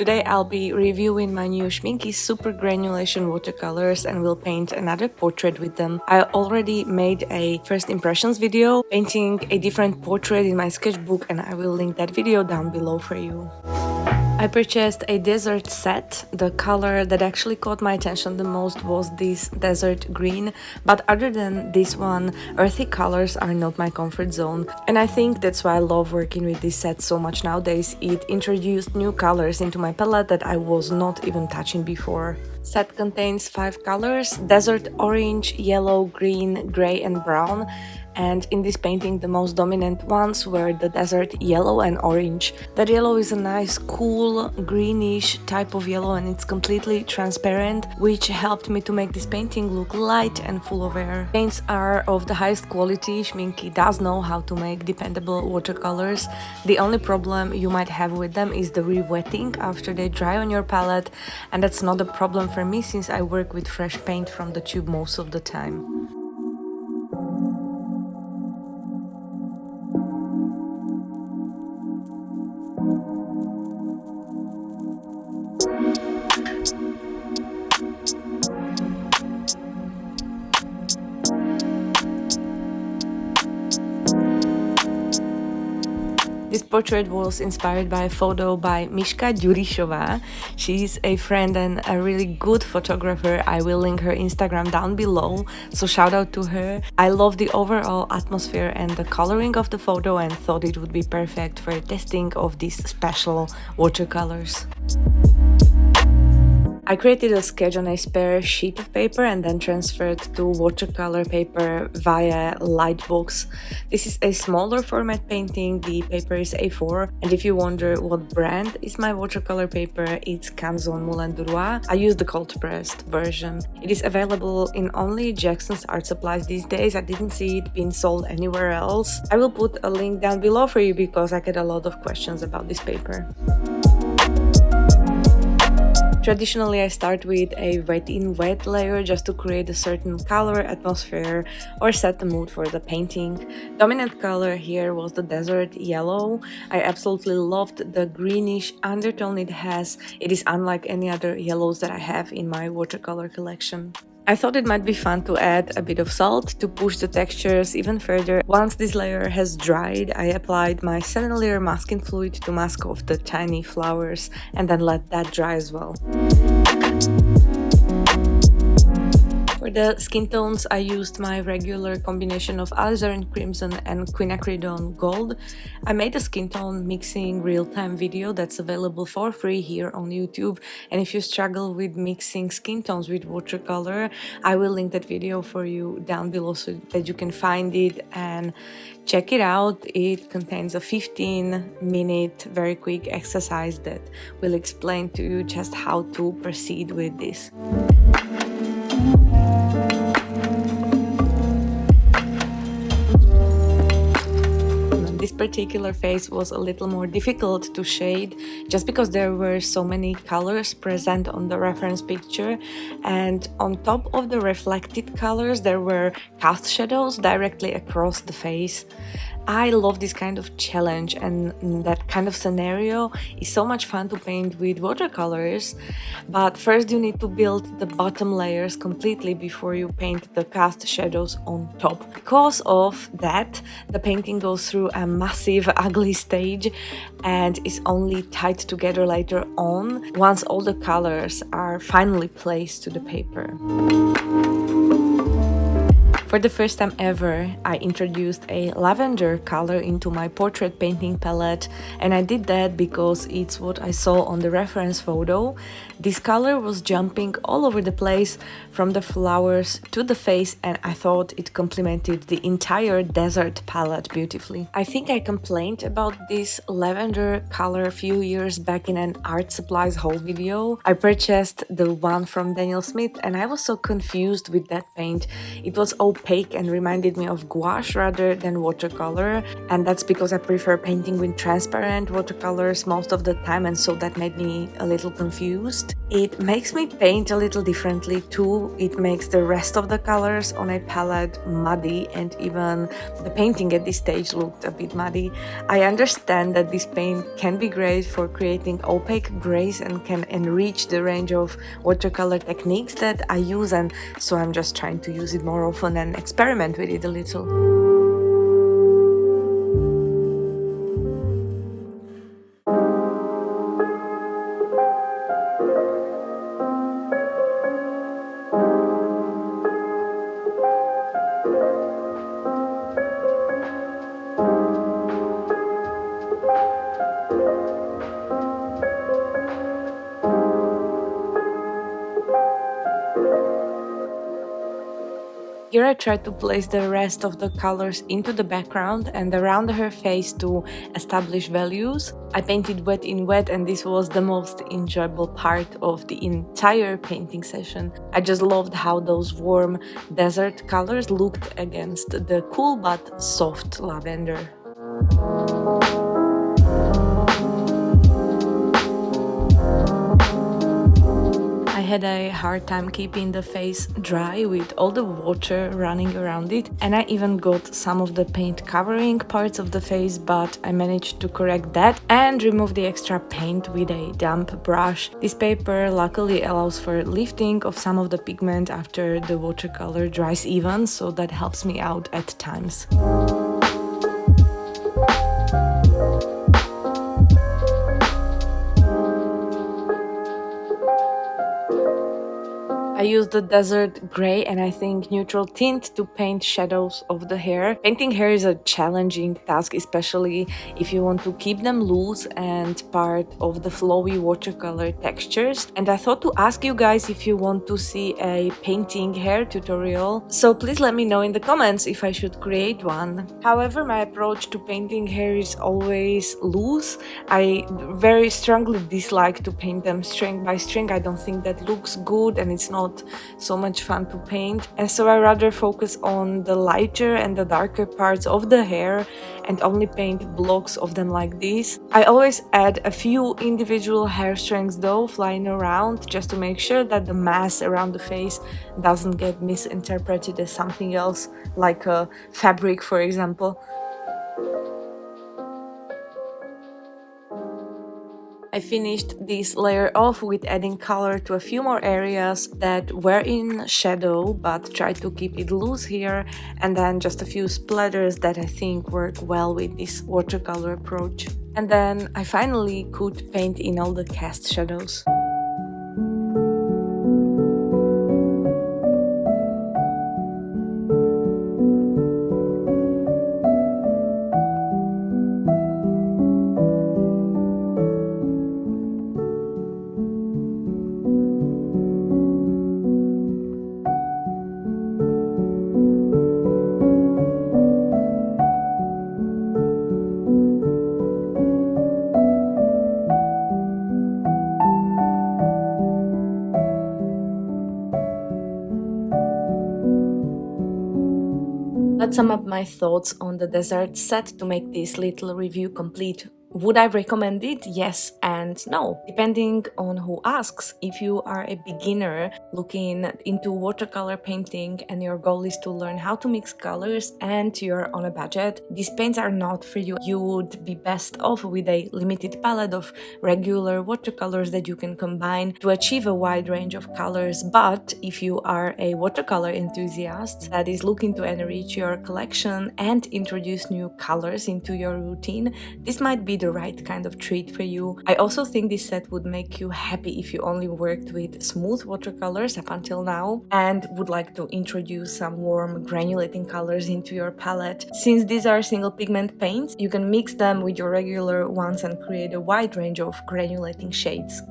Today I'll be reviewing my new Schmincke super granulation watercolors and will paint another portrait with them. I already made a first impressions video painting a different portrait in my sketchbook, and I will link that video down below for you. I purchased a desert set. The color that actually caught my attention the most was this desert green, but other than this one, earthy colors are not my comfort zone, and I think that's why I love working with this set so much nowadays. It introduced new colors into my palette that I was not even touching before. Set contains 5 colors: desert orange, yellow, green, gray and brown. And in this painting the most dominant ones were the desert yellow and orange. That yellow is a nice cool greenish type of yellow and it's completely transparent, which helped me to make this painting look light and full of air. Paints are of the highest quality. Schmincke does know how to make dependable watercolors. The only problem you might have with them is the re-wetting after they dry on your palette, and that's not a problem for me since I work with fresh paint from the tube most of the time. This portrait was inspired by a photo by Miška Ďurišová. She's a friend and a really good photographer. I will link her Instagram down below, so shout out to her. I love the overall atmosphere and the coloring of the photo and thought it would be perfect for testing of these special watercolors. I created a sketch on a spare sheet of paper and then transferred to watercolor paper via Lightbox. This is a smaller format painting. The paper is A4, and if you wonder what brand is my watercolor paper, it's Canson Moulin du Roi. I use the cold pressed version. It is available in only Jackson's Art Supplies these days. I didn't see it being sold anywhere else. I will put a link down below for you because I get a lot of questions about this paper. Traditionally, I start with a wet in wet layer just to create a certain color, atmosphere, or set the mood for the painting. Dominant color here was the desert yellow. I absolutely loved the greenish undertone it has. It is unlike any other yellows that I have in my watercolor collection. I thought it might be fun to add a bit of salt to push the textures even further. Once this layer has dried, I applied my Sennelier masking fluid to mask off the tiny flowers and then let that dry as well. For the skin tones, I used my regular combination of alizarin crimson and quinacridone gold. I made a skin tone mixing real-time video that's available for free here on YouTube, and if you struggle with mixing skin tones with watercolor, I will link that video for you down below so that you can find it and check it out. It contains a 15-minute very quick exercise that will explain to you just how to proceed with this. This particular face was a little more difficult to shade just because there were so many colors present on the reference picture, and on top of the reflected colors there were cast shadows directly across the face. I love this kind of challenge, and that kind of scenario is so much fun to paint with watercolors, but first you need to build the bottom layers completely before you paint the cast shadows on top. Because of that, the painting goes through a massive ugly stage and is only tied together later on once all the colors are finally placed to the paper. For the first time ever, I introduced a lavender color into my portrait painting palette, and I did that because it's what I saw on the reference photo. This color was jumping all over the place from the flowers to the face, and I thought it complemented the entire desert palette beautifully. I think I complained about this lavender color a few years back in an art supplies haul video. I purchased the one from Daniel Smith and I was so confused with that paint. It was opaque and reminded me of gouache rather than watercolor, and that's because I prefer painting with transparent watercolors most of the time, and so that made me a little confused. It makes me paint a little differently too. It makes the rest of the colors on a palette muddy, and even the painting at this stage looked a bit muddy. I understand that this paint can be great for creating opaque grays and can enrich the range of watercolor techniques that I use, and so I'm just trying to use it more often and experiment with it a little. Here I tried to place the rest of the colors into the background and around her face to establish values. I painted wet in wet, and this was the most enjoyable part of the entire painting session. I just loved how those warm desert colors looked against the cool but soft lavender. I had a hard time keeping the face dry with all the water running around it, and I even got some of the paint covering parts of the face, but I managed to correct that and remove the extra paint with a damp brush. This paper luckily allows for lifting of some of the pigment after the watercolor dries even, so that helps me out at times. I used the desert gray and I think neutral tint to paint shadows of the hair. Painting hair is a challenging task, especially if you want to keep them loose and part of the flowy watercolor textures. And I thought to ask you guys if you want to see a painting hair tutorial, so please let me know in the comments if I should create one. However, my approach to painting hair is always loose. I very strongly dislike to paint them string by string. I don't think that looks good and it's not so much fun to paint, and so I rather focus on the lighter and the darker parts of the hair and only paint blocks of them like this. I always add a few individual hair strands though flying around, just to make sure that the mass around the face doesn't get misinterpreted as something else, like a fabric for example. I finished this layer off with adding color to a few more areas that were in shadow, but tried to keep it loose here, and then just a few splatters that I think work well with this watercolor approach. And then I finally could paint in all the cast shadows. Let's sum up my thoughts on the desert set to make this little review complete. Would I recommend it? Yes and no, depending on who asks. If you are a beginner looking into watercolor painting and your goal is to learn how to mix colors and you're on a budget, these paints are not for you. You would be best off with a limited palette of regular watercolors that you can combine to achieve a wide range of colors. But if you are a watercolor enthusiast that is looking to enrich your collection and introduce new colors into your routine, this might be the right kind of treat for you. I also think this set would make you happy if you only worked with smooth watercolors up until now and would like to introduce some warm granulating colors into your palette. Since these are single pigment paints, you can mix them with your regular ones and create a wide range of granulating shades.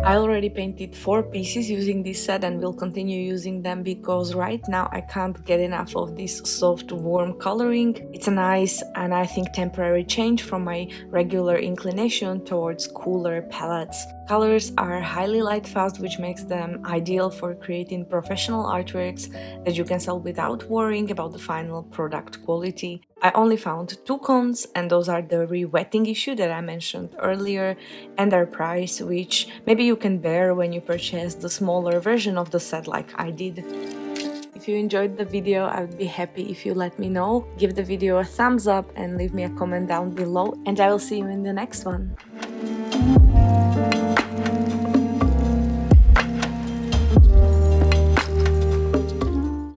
I already painted 4 pieces using this set and will continue using them because right now I can't get enough of this soft warm coloring. It's a nice and I think temporary change from my regular inclination towards cooler palettes. Colors are highly light fast, which makes them ideal for creating professional artworks that you can sell without worrying about the final product quality. I only found 2 cons, and those are the re-wetting issue that I mentioned earlier and their price, which maybe you can bear when you purchase the smaller version of the set like I did. If you enjoyed the video, I would be happy if you let me know. Give the video a thumbs up and leave me a comment down below, and I will see you in the next one.